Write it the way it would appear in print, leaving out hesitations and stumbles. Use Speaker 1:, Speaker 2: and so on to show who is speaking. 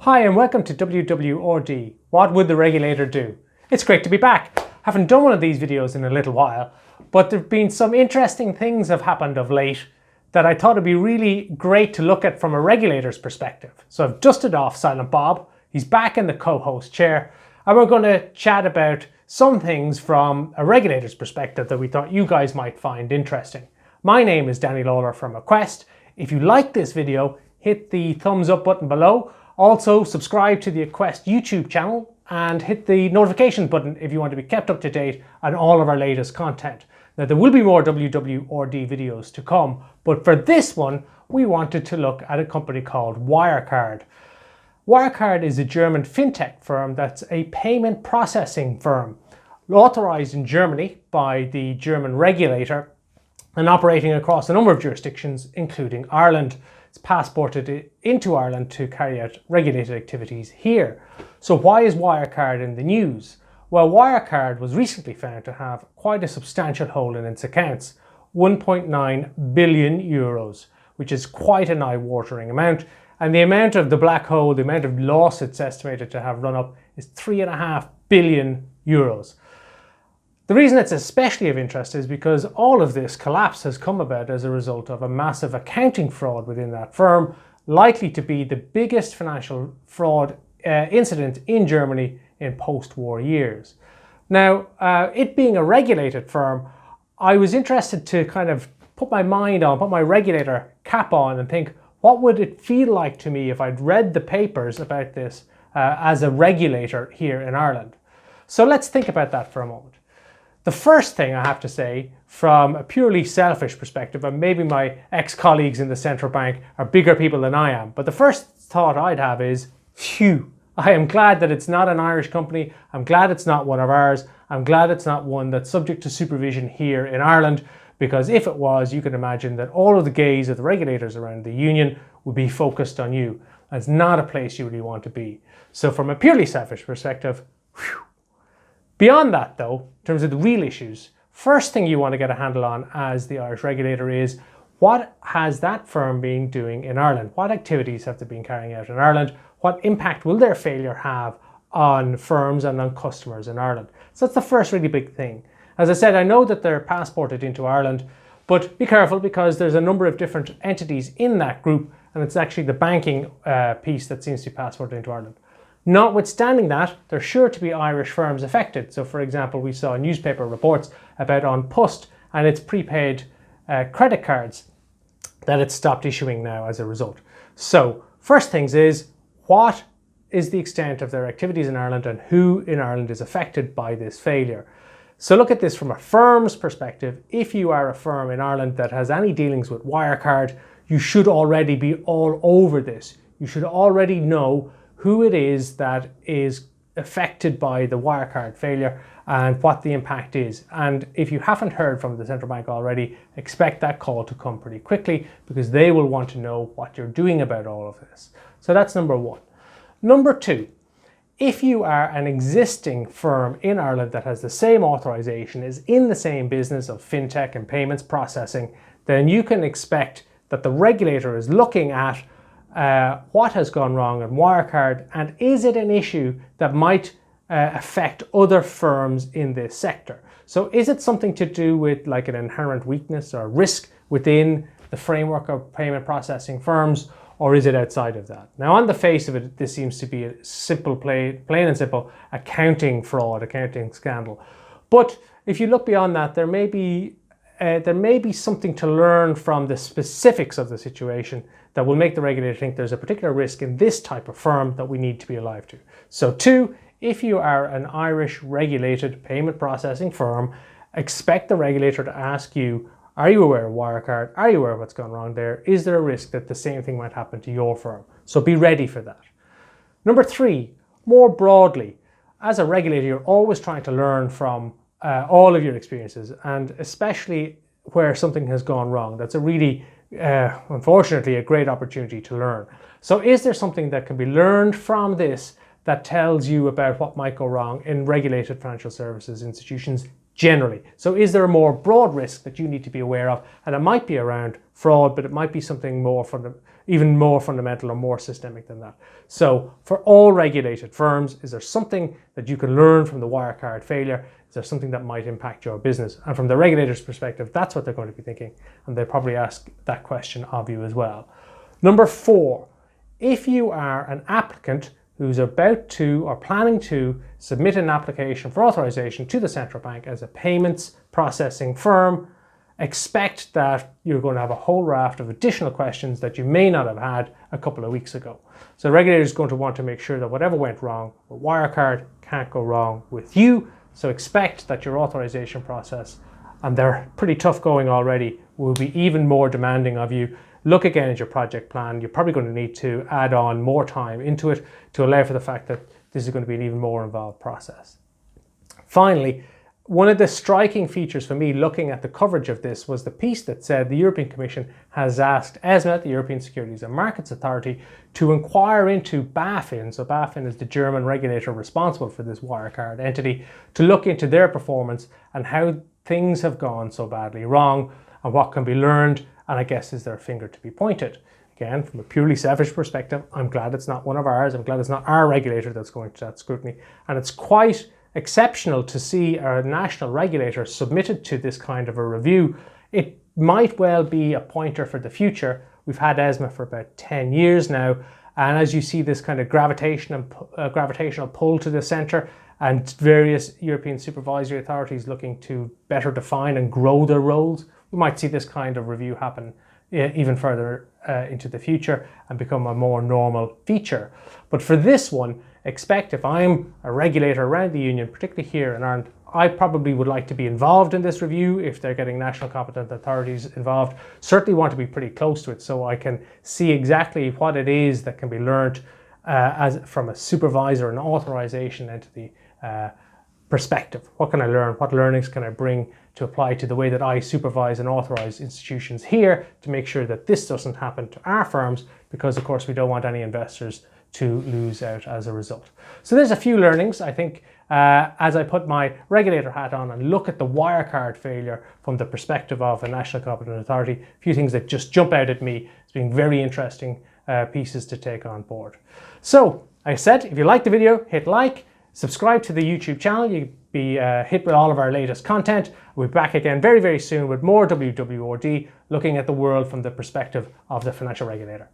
Speaker 1: Hi and welcome to WWRD. What would the regulator do? It's great to be back. Haven't done one of these videos in a little while, but there have been some interesting things have happened of late that I thought it'd be really great to look at from a regulator's perspective. So I've dusted off Silent Bob. He's back in the co-host chair, and we're going to chat about some things from a regulator's perspective that we thought you guys might find interesting. My name is Danny Lawlor from Aquest. If you like this video, hit the thumbs up button below. Also, subscribe to the Aquest YouTube channel and hit the notification button if you want to be kept up to date on all of our latest content. Now, there will be more WWRD videos to come, but for this one, we wanted to look at a company called Wirecard. Wirecard is a German fintech firm that's a payment processing firm, authorized in Germany by the German regulator and operating across a number of jurisdictions, including Ireland. It's passported into Ireland to carry out regulated activities here. So why is Wirecard in the news? Well, Wirecard was recently found to have quite a substantial hole in its accounts, 1.9 billion euros, which is quite an eye-watering amount. And the amount of the black hole, the amount of loss it's estimated to have run up is 3.5 billion euros. The reason it's especially of interest is because all of this collapse has come about as a result of a massive accounting fraud within that firm, likely to be the biggest financial fraud incident in Germany in post-war years. Now, it being a regulated firm, I was interested to kind of put my regulator cap on and think, what would it feel like to me if I'd read the papers about this as a regulator here in Ireland? So let's think about that for a moment. The first thing I have to say, from a purely selfish perspective, and maybe my ex-colleagues in the central bank are bigger people than I am, but the first thought I'd have is, phew, I am glad that it's not an Irish company. I'm glad it's not one of ours. I'm glad it's not one that's subject to supervision here in Ireland, because if it was, you can imagine that all of the gaze of the regulators around the union would be focused on you. It's not a place you really want to be. So from a purely selfish perspective, whew. Beyond that though, in terms of the real issues, first thing you want to get a handle on as the Irish regulator is, what has that firm been doing in Ireland? What activities have they been carrying out in Ireland? What impact will their failure have on firms and on customers in Ireland? So that's the first really big thing. As I said, I know that they're passported into Ireland, but be careful because there's a number of different entities in that group, and it's actually the banking piece that seems to be passported into Ireland. Notwithstanding that, there's sure to be Irish firms affected. So for example, we saw newspaper reports about An Post and its prepaid credit cards that it's stopped issuing now as a result. So first things is, what is the extent of their activities in Ireland and who in Ireland is affected by this failure? So look at this from a firm's perspective. If you are a firm in Ireland that has any dealings with Wirecard, you should already be all over this. You should already know who it is that is affected by the Wirecard failure and what the impact is. And if you haven't heard from the central bank already, expect that call to come pretty quickly because they will want to know what you're doing about all of this. So that's number one. Number two, if you are an existing firm in Ireland that has the same authorization, is in the same business of fintech and payments processing, then you can expect that the regulator is looking at what has gone wrong in Wirecard, and is it an issue that might affect other firms in this sector? So is it something to do with like an inherent weakness or risk within the framework of payment processing firms, or is it outside of that? Now, on the face of it, this seems to be a simple, plain and simple accounting fraud, accounting scandal. But if you look beyond that, there may be something to learn from the specifics of the situation that will make the regulator think there's a particular risk in this type of firm that we need to be alive to. So two, if you are an Irish regulated payment processing firm, expect the regulator to ask you, are you aware of Wirecard? Are you aware of what's gone wrong there? Is there a risk that the same thing might happen to your firm? So be ready for that. Number three, more broadly, as a regulator, you're always trying to learn from all of your experiences, and especially where something has gone wrong. That's a really, unfortunately, a great opportunity to learn. So is there something that can be learned from this that tells you about what might go wrong in regulated financial services institutions generally. So is there a more broad risk that you need to be aware of? And it might be around fraud, but it might be something more even more fundamental or more systemic than that. So for all regulated firms, is there something that you can learn from the Wirecard failure? Is there something that might impact your business? And from the regulator's perspective, that's what they're going to be thinking. And they'll probably ask that question of you as well. Number 4, if you are an applicant who's about to or planning to submit an application for authorization to the central bank as a payments processing firm, expect that you're going to have a whole raft of additional questions that you may not have had a couple of weeks ago. So the regulator is going to want to make sure that whatever went wrong with Wirecard can't go wrong with you. So expect that your authorization process, and they're pretty tough going already, will be even more demanding of you. Look again at your project plan. You're probably going to need to add on more time into it to allow for the fact that this is going to be an even more involved process. Finally, one of the striking features for me looking at the coverage of this was the piece that said the European Commission has asked ESMA, the European Securities and Markets Authority, to inquire into BaFin, so BaFin is the German regulator responsible for this Wirecard entity, to look into their performance and how things have gone so badly wrong and what can be learned. And I guess, is there a finger to be pointed? Again, from a purely selfish perspective, I'm glad it's not one of ours. I'm glad it's not our regulator that's going to that scrutiny. And it's quite exceptional to see a national regulator submitted to this kind of a review. It might well be a pointer for the future. We've had ESMA for about 10 years now. And as you see this kind of gravitational pull to the centre and various European supervisory authorities looking to better define and grow their roles, we might see this kind of review happen even further into the future and become a more normal feature. But for this one, expect, if I'm a regulator around the union, particularly here in Ireland, I probably would like to be involved in this review if they're getting national competent authorities involved. Certainly want to be pretty close to it so I can see exactly what it is that can be learned from a supervisor and authorization entity perspective. What can I learn? What learnings can I bring to apply to the way that I supervise and authorize institutions here to make sure that this doesn't happen to our firms, because of course we don't want any investors to lose out as a result. So there's a few learnings, I think, as I put my regulator hat on and look at the Wirecard failure from the perspective of a national competent authority. A few things that just jump out at me as being very interesting pieces to take on board. So I said, if you liked the video, hit like, subscribe to the YouTube channel. You'll be hit with all of our latest content. We'll be back again very, very soon with more WWRD, looking at the world from the perspective of the financial regulator.